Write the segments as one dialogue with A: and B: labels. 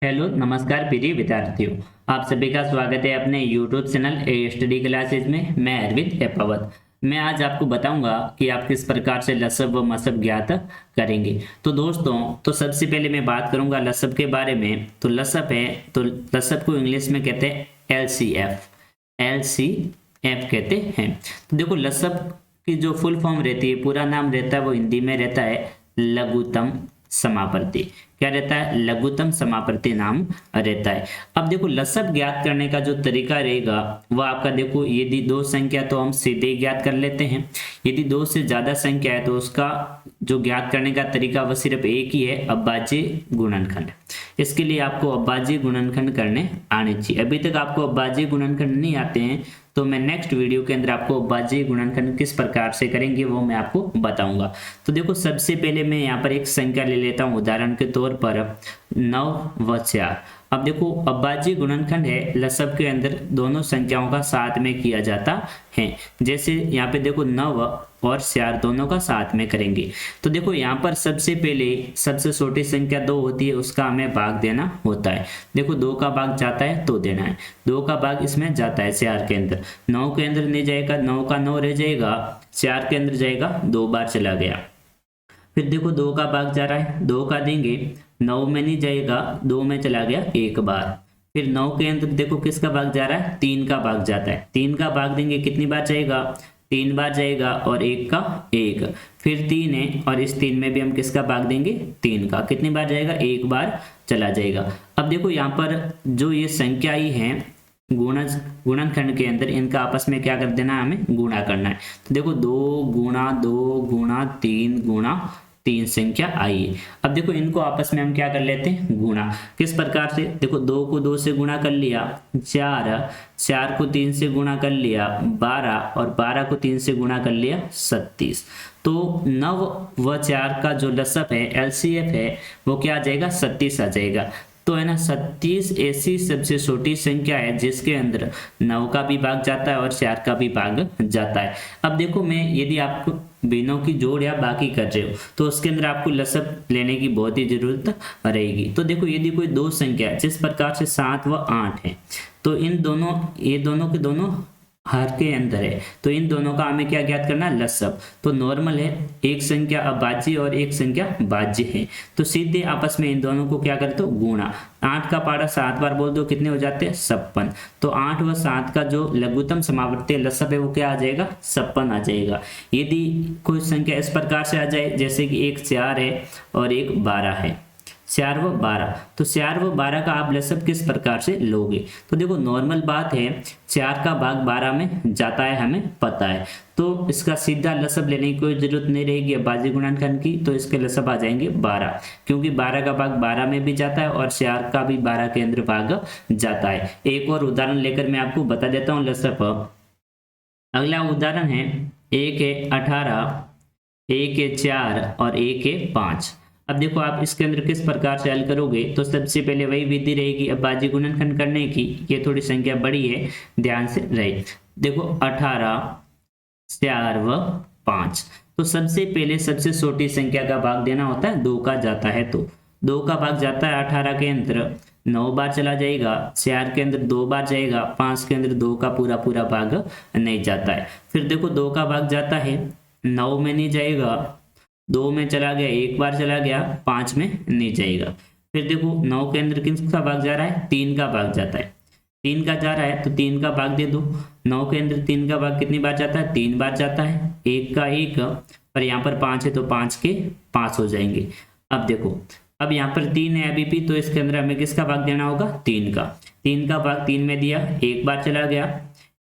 A: Hello नमस्कार प्रिय विद्यार्थियों। आप सभी का स्वागत है अपने YouTube चैनल ए स्टडी क्लासेज में। मैं अरविंद एपावत। मैं आज आपको बताऊंगा कि आप किस प्रकार से लसब व मसब ज्ञात करेंगे। तो दोस्तों, तो सबसे पहले मैं बात करूंगा लसब के बारे में। तो लसब है, तो लसब को इंग्लिश में कहते हैं LCF। LCF कहते हैं। तो देखो, लसब की जो फुल फॉर्म रहती है, पूरा नाम रहता है, वो हिंदी में रहता है लघुत्तम समापत्ति। क्या रहता है? लघुत्तम समापत्ति नाम रहता है। अब देखो, लसब ज्ञात करने का जो तरीका रहेगा वह आपका, देखो, यदि दो संख्या तो हम सीधे ज्ञात कर लेते हैं। यदि दो से ज्यादा संख्या है तो उसका जो ज्ञात करने का तरीका वह सिर्फ एक ही है, अभाज्य गुणनखंड। इसके लिए आपको अभाज्य गुणनखंड करने आने चाहिए। अभी तक आपको अभाज्य गुणनखंड नहीं आते हैं तो मैं नेक्स्ट वीडियो के अंदर आपको अभाज्य गुणनखंड किस प्रकार से करेंगे वो मैं आपको बताऊंगा। तो देखो, सबसे पहले मैं यहाँ पर एक संख्या ले लेता हूँ उदाहरण के तौर पर 9 व 4। अब देखो, अभाज्य गुणनखंड है, लसब के अंदर दोनों संख्याओं का साथ में किया जाता है। जैसे यहाँ पे देखो 9 और 4 दोनों का साथ में करेंगे। तो देखो, यहाँ पर सबसे पहले सबसे छोटी संख्या 2 होती है, उसका हमें भाग देना होता है। देखो, 2 का भाग जाता है तो देना है। 2 का भाग इसमें जाता है 4 के अंदर, 9 के अंदर नहीं जाएगा, 9 का 9 रह जाएगा, 4 के अंदर जाएगा, 2 बार चला गया। फिर देखो, 2 का भाग जा रहा है, 2 का देंगे, 9 में नहीं जाएगा, 2 में चला गया एक बार। फिर 9 के अंदर देखो किसका भाग जा रहा है? 3 का भाग जाता है, 3 का भाग देंगे, कितनी बार जाएगा? 3 बार जाएगा, और 1 का 1। फिर 3 है और इस 3 में भी हम किसका भाग देंगे? 3 का। कितनी बार जाएगा? एक बार चला जाएगा। अब देखो, यहाँ पर जो ये संख्या ही है गुणनखंड के अंदर, इनका आपस में क्या कर देना है? हमें गुणा करना है। तो देखो, 2 गुणा 2 गुणा 3 गुणा 3 संख्या आई है। अब देखो, इनको आपस में हम क्या कर लेते हैं? गुणा। किस प्रकार से? देखो, 2 को 2 से गुणा कर लिया 4, 4 को 3 से गुणा कर लिया 12, और 12 को 3 से गुणा कर लिया 37। तो 9 व 4 का जो लसब है, LCF है, वो क्या आ जाएगा? 37 आ जाएगा। तो है ना, 37 ऐसी सबसे छोटी संख्या है जिसके अंदर 9 का भी भाग जाता है और 4 का भी भाग जाता है। अब देखो, मैं यदि आपको बिनों की जोड़ या बाकी कर रहे हो तो उसके अंदर आपको लसब लेने की बहुत ही जरूरत रहेगी। तो देखो, यदि कोई दो संख्या जिस प्रकार से 7 व 8 है, तो इन दोनों, ये दोनों के दोनों हर के अंदर है, तो इन दोनों का हमें क्या ज्ञात करना है? लसब। तो नॉर्मल है, एक संख्या अभाज्य और एक संख्या भाज्य है, तो सीधे आपस में इन दोनों को क्या करते हो? गुणा। 8 का पारा 7 बार बोल दो, कितने हो जाते हैं? 56। तो 8 व 7 का जो लघुत्तम समावर्ती लसब है वो क्या आ जाएगा? 56 आ जाएगा। यदि कोई संख्या इस प्रकार से आ जाए, जैसे कि एक 4 है और एक 12 है, 4 व 12, तो 4 व 12 का आप लसब किस प्रकार से लोगे? तो देखो, नॉर्मल बात है, 4 का भाग 12 में जाता है, हमें पता है, तो इसका सीधा लसब लेने की कोई जरूरत नहीं रहेगी अभाज्य गुणनखंड की। तो इसके लसब आ जाएंगे 12, क्योंकि 12 का भाग 12 में भी जाता है और 4 का भी 12 के अंदर भाग जाता है। एक और उदाहरण लेकर मैं आपको बता देता हूँ लसब। अगला उदाहरण है, एक है 18, एक है 4 और एक है 5। अब देखो, आप इसके अंदर किस प्रकार से हल करोगे? तो सबसे पहले वही विधि रहेगी अभाज्य गुणनखंड करने की। ये थोड़ी संख्या बड़ी है, ध्यान से रहे। देखो, 18, 4 व 5। तो सबसे पहले सबसे छोटी संख्या का भाग देना होता है, 2 का जाता है, तो 2 का भाग जाता है 18 के अंदर, 9 बार चला जाएगा, 4 के अंदर 2 बार जाएगा, 5 के अंदर 2 का पूरा पूरा भाग नहीं जाता है। फिर देखो, 2 का भाग जाता है, 9 में नहीं जाएगा, 2 में चला गया, एक बार चला गया, 5 में नहीं जाएगा। फिर देखो, 9 के अंदर किसका भाग जा रहा है? 3 का भाग जाता है, 3 का जा रहा है तो 3 का भाग दे दो। 9 के अंदर 3 का भाग कितनी बार जाता है? 3 बार जाता है, 1 का 1, पर यहाँ पर 5 है तो 5 के 5 हो जाएंगे। अब देखो, अब यहाँ पर 3 है अभी भी, तो इसके अंदर हमें किसका भाग देना होगा? 3 का। 3 का भाग 3 में दिया, एक बार चला गया,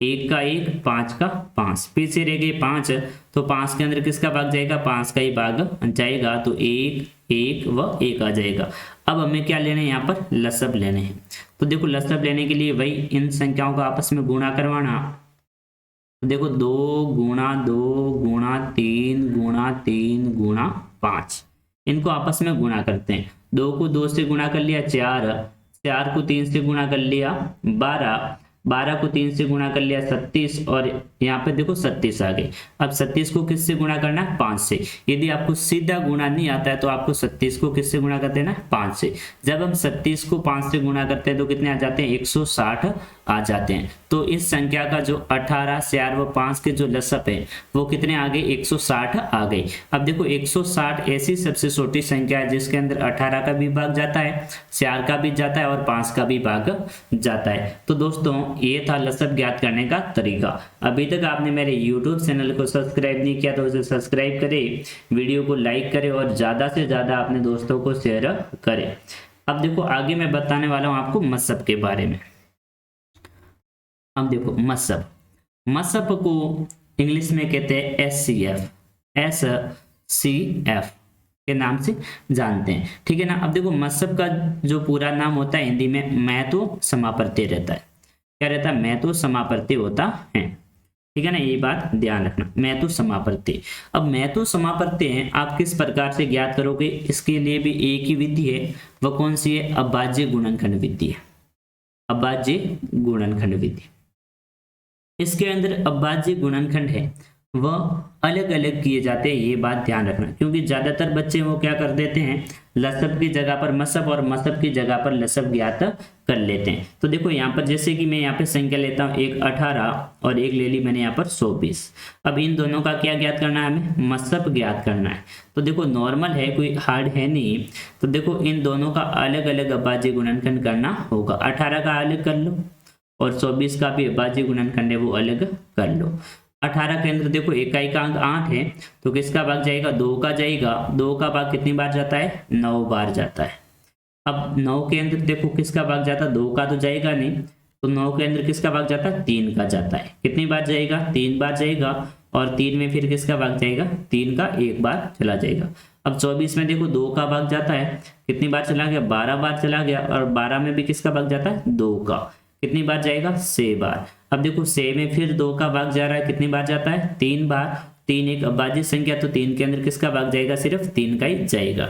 A: 1 का 1, 5 का 5, पीछे रह गए 5, तो 5 के अंदर किसका भाग जाएगा? 5 का ही भाग जाएगा, तो 1, 1 व 1 आ जाएगा। अब हमें क्या लेने हैं? यहाँ पर लसब लेने हैं। तो देखो, लसब लेने के लिए वही इन संख्याओं का आपस में गुणा करवाना। तो देखो, 2 गुणा 2 गुणा 3 गुणा 3 गुणा 5, इनको आपस में गुणा करते हैं। 2 को 2 से गुणा कर लिया 4, 4 को 3 से गुणा कर लिया 12, 12 को 3 से गुणा कर लिया 36, और यहाँ पे देखो 36 आ गई। अब 36 को किससे गुणा करना है? 5 से। यदि आपको सीधा गुणा नहीं आता है तो आपको 36 को किससे गुणा कर देना है? 5 से। जब हम 36 को 5 से गुणा करते हैं तो कितने आ जाते हैं? 160 आ जाते हैं। तो इस संख्या का जो 18, 4 व 5 के जो लसप है वो कितने आ गए? 160 आ गई। अब देखो 160 ऐसी सबसे छोटी संख्या है जिसके अंदर 18 का भी भाग जाता है, 4 का भी जाता है और 5 का भी भाग जाता है। तो दोस्तों ये था लसप ज्ञात करने का तरीका। अभी तक आपने मेरे YouTube चैनल को सब्सक्राइब नहीं किया तो उसे सब्सक्राइब करें, वीडियो को लाइक करें और ज़्यादा से ज़्यादा अपने दोस्तों को शेयर करें। अब देखो आगे मैं बताने वाला हूँ आपको मसब के बारे में। अब देखो मसब, मसब को इंग्लिश में कहते हैं SCF के नाम से जानते हैं, ठीक है ना। अब देखो मसब का जो पूरा नाम होता है हिंदी में महतो समापत्ति रहता है। क्या रहता है? महतो समापत्ति होता है, ठीक है ना, ये बात ध्यान रखना, महतो समापत्ति। अब महतो समापत्ति है आप किस प्रकार से ज्ञात करोगे? इसके लिए भी एक ही विधि है, वह कौन सी है? अभाज्य गुणनखंड विधि है, अभाज्य गुणनखंड विधि। इसके अंदर अभाज्य गुणनखंड है वह अलग अलग किए जाते हैं, ये बात ध्यान रखना, क्योंकि ज्यादातर बच्चे वो क्या कर देते हैं, लसब की जगह पर मसब और मसब की जगह पर लसब ज्ञात कर लेते हैं। तो देखो यहाँ पर जैसे कि मैं यहाँ पे संख्या लेता हूँ, एक 18 और एक ले ली मैंने यहाँ पर 120। अब इन दोनों का क्या ज्ञात करना है? हमें मसब ज्ञात करना है। तो देखो नॉर्मल है, कोई हार्ड है नहीं। तो देखो इन दोनों का अलग अलग अभाज्य गुणनखंड करना होगा। 18 का अलग कर लो और 24 का भी अभाज्य गुणनखंड है वो अलग कर लो। 18 के अंदर देखो इकाई का अंक 8 है तो किसका भाग जाएगा? 2 का जाएगा। 2 का भाग कितनी बार जाता है? 9 बार जाता है। अब 9 के अंदर देखो किसका भाग जाता है? 2 का तो जाएगा नहीं, तो 9 के अंदर किसका भाग जाता है? 3 का जाता है। कितनी बार जाएगा? 3 बार जाएगा। और 3 में फिर किसका भाग जाएगा? 3 का 1 बार चला जाएगा। अब 24 में देखो 2 का भाग जाता है, कितनी बार चला गया? 12 बार चला गया। और 12 में भी किसका भाग जाता है? 2 का। कितनी बार जाएगा? 6 बार। अब देखो 6 में फिर 2 का भाग जा रहा है, कितनी बार जाता है? 3 बार। 3 एक अभाज्य संख्या, तो 3 के अंदर किसका भाग जाएगा? सिर्फ 3 का ही जाएगा।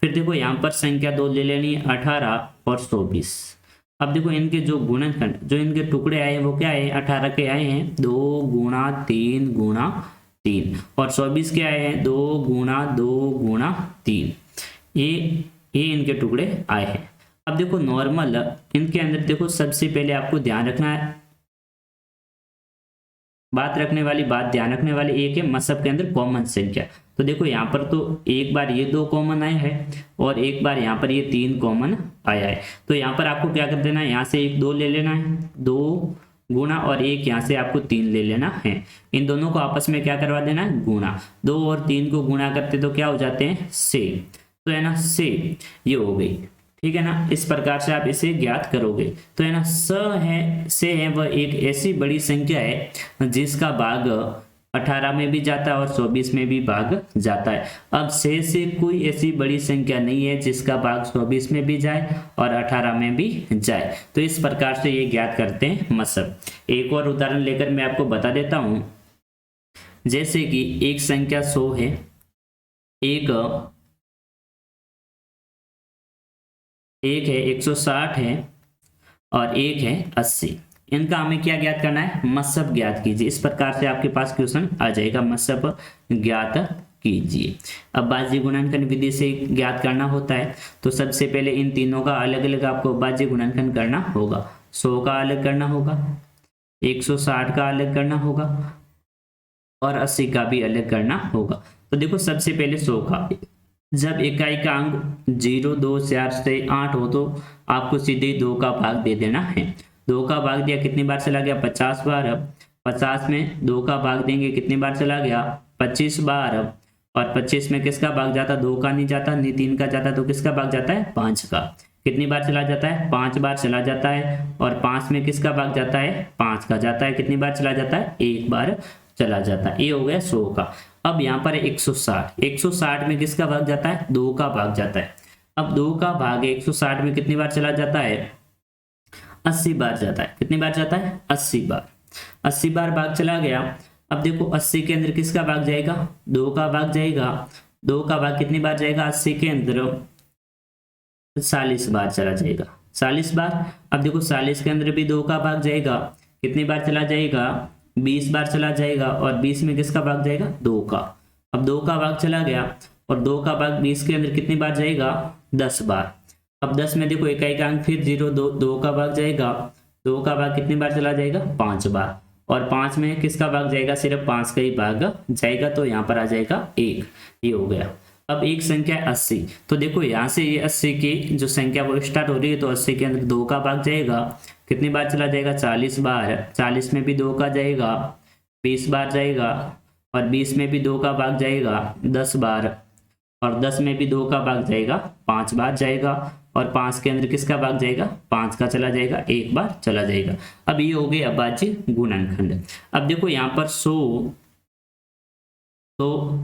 A: फिर देखो यहाँ पर संख्या 2 ले लेनी है, 18 और 24। अब देखो इनके जो गुणनखंड, जो इनके टुकड़े आए वो क्या है? 18 के आए हैं 2 गुणा 3 गुणा 3, और 24 के आए हैं 2 गुणा 2 गुणा 3। ये इनके टुकड़े आए हैं। अब देखो नॉर्मल इनके अंदर देखो सबसे पहले आपको ध्यान रखना है, बात ध्यान रखने वाली एक है मसब के अंदर कॉमन संख्या। तो देखो यहाँ पर तो एक बार ये 2 कॉमन आए हैं और एक बार यहाँ पर ये 3 कॉमन आया है। तो यहाँ पर आपको क्या कर देना है? यहाँ से एक 2 ले लेना है, 2 गुणा, और एक यहाँ से आपको 3 ले लेना है। इन दोनों को आपस में क्या करवा देना है? गुणा। 2 और 3 को गुणा करते तो क्या हो जाते हैं? 6। तो है ना 6, ये हो गई, ठीक है ना। इस प्रकार से आप इसे ज्ञात करोगे। तो है ना से है वह एक ऐसी बड़ी संख्या है जिसका भाग 18 में भी जाता है और 24 में भी भाग जाता है। अब से कोई ऐसी बड़ी संख्या नहीं है जिसका भाग 24 में भी जाए और 18 में भी जाए। तो इस प्रकार से ये ज्ञात करते हैं मसब। एक और उदाहरण लेकर मैं आपको बता देता हूं। जैसे कि एक संख्या 100 है, एक है 160 है और एक है 80। इनका हमें क्या ज्ञात करना है? मसब ज्ञात कीजिए। इस प्रकार से आपके पास क्वेश्चन आ जाएगा, मसब ज्ञात कीजिए। अब अभाज्य गुणनखंड विधि से ज्ञात करना होता है तो सबसे पहले इन तीनों का अलग अलग आपको अभाज्य गुणनखंड करना होगा। 100 का अलग करना होगा, 160 का अलग करना होगा और 80 का भी अलग करना होगा। तो देखो सबसे पहले 100 का, जब इकाई का अंक 0, 2, 4 से 8 हो तो आपको सीधे 2 का भाग दे देना है। 2 का भाग दिया, कितनी बार चला गया? 50 बार। अब 50 में 2 का भाग देंगे, कितनी बार चला गया? 25 बार। और 25 में किसका भाग जाता? 2 का नहीं जाता, नहीं 3 का जाता, तो किसका भाग जाता है? 5 का। कितनी बार चला जाता है? 5 बार चला जाता है। और 5 में किसका भाग जाता है? 5 का जाता है। कितनी बार चला जाता है? 1 बार चला जाता है। ये हो गया 100 का। अब यहाँ पर 160 में किसका भाग जाता है? 2 का भाग जाता है। अब 2 का भाग 160 में कितनी बार चला जाता है? 80 बार जाता है। कितनी बार जाता है? 80 बार। 80 बार भाग चला गया। अब देखो 80 के अंदर किसका भाग जाएगा? 2 का भाग जाएगा। 2 का भाग कितनी बार जाएगा? 80 के अंदर 40 बार चला जाएगा। 40 बार। अब देखो 40 के अंदर भी 2 का भाग जाएगा, कितनी बार चला जाएगा, 20 बार चला जाएगा, और 20 में किसका भाग जाएगा, 2 का। अब 2 का भाग चला गया, और 2 का भाग 20 के अंदर कितनी बार जाएगा, 10 बार। अब 10 में देखो इकाई का अंक फिर 0, 2 का भाग जाएगा, 2 का भाग कितनी बार चला जाएगा, 5 बार, और 5 में किसका भाग जाएगा, सिर्फ 5 का ही भाग जाएगा, तो यहाँ पर आ जाएगा 1। ये हो गया। अब एक संख्या 80, तो देखो यहाँ से ये 80 की जो संख्या वो स्टार्ट हो रही है, तो 80 के अंदर 2 का भाग जाएगा, कितनी बार चला जाएगा, 40 बार। 40 में भी 2 का जाएगा, 20 बार जाएगा, और 20 में भी 2 का भाग जाएगा, 10 बार, और 10 में भी 2 का भाग जाएगा, 5 बार जाएगा, और 5 के अंदर किसका भाग जाएगा, 5 का चला जाएगा, 1 बार चला जाएगा। अब ये हो गई अभाज्य गुणनखंड। अब देखो यहाँ पर 100, तो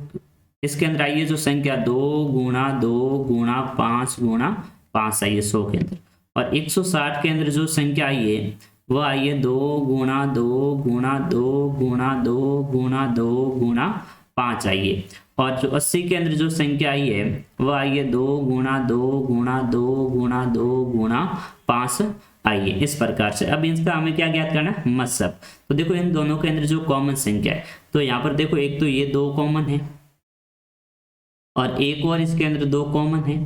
A: इसके अंदर आइए जो संख्या 2 गुणा 2 गुणा 5 गुणा 5 आइए 100 के अंदर, और 160 के अंदर जो संख्या आई है वह आई है 2 गुणा 2 गुणा 2 गुणा 2 गुणा 2 गुणा 5 आई है, और जो 80 के अंदर जो संख्या आई है वह आई है 2 गुणा 2 गुणा 2 गुणा 2 गुणा 5 आई है। इस प्रकार से अब इसका हमें क्या ज्ञात करना है, मस्सब। तो देखो इन दोनों के अंदर जो कॉमन संख्या है, तो यहाँ पर देखो एक तो ये 2 कॉमन है, और एक और इसके अंदर 2 कॉमन है,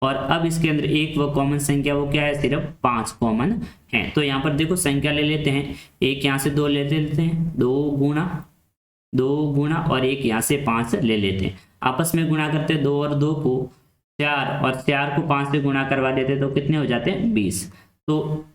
A: और अब इसके अंदर एक वो कॉमन संख्या वो क्या है, सिर्फ 5 कॉमन है। तो यहाँ पर देखो संख्या ले लेते हैं, एक यहाँ से 2 ले लेते हैं, 2 गुणा और एक यहाँ से 5 ले लेते हैं, आपस में गुणा करते हैं, 2 और 2 को 4, और 4 को 5 से गुणा करवा देते तो कितने हो जाते हैं, 20। तो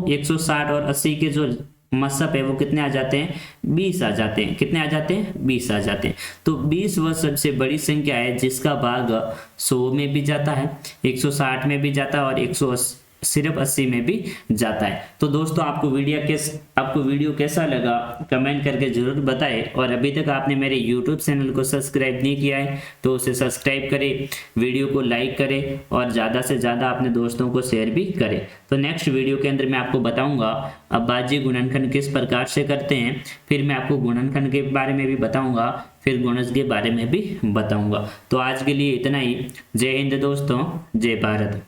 A: 160 और 80 के जो मस्सब है वो कितने आ जाते हैं, 20 आ जाते हैं। कितने आ जाते हैं, 20 आ जाते हैं। तो 20 वह सबसे बड़ी संख्या है जिसका भाग 100 में भी जाता है, 160 में भी जाता है, और सिर्फ 80 में भी जाता है। तो दोस्तों आपको वीडियो कैसा लगा कमेंट करके जरूर बताएं, और अभी तक आपने मेरे YouTube चैनल को सब्सक्राइब नहीं किया है तो उसे सब्सक्राइब करें, वीडियो को लाइक करें, और ज़्यादा से ज़्यादा अपने दोस्तों को शेयर भी करें। तो नेक्स्ट वीडियो के अंदर मैं आपको बताऊंगा अभाज्य गुणनखंड किस प्रकार से करते हैं, फिर मैं आपको गुणनखंड के बारे में भी बताऊंगा, फिर गुणज के बारे में भी बताऊंगा। तो आज के लिए इतना ही। जय हिंद दोस्तों, जय भारत।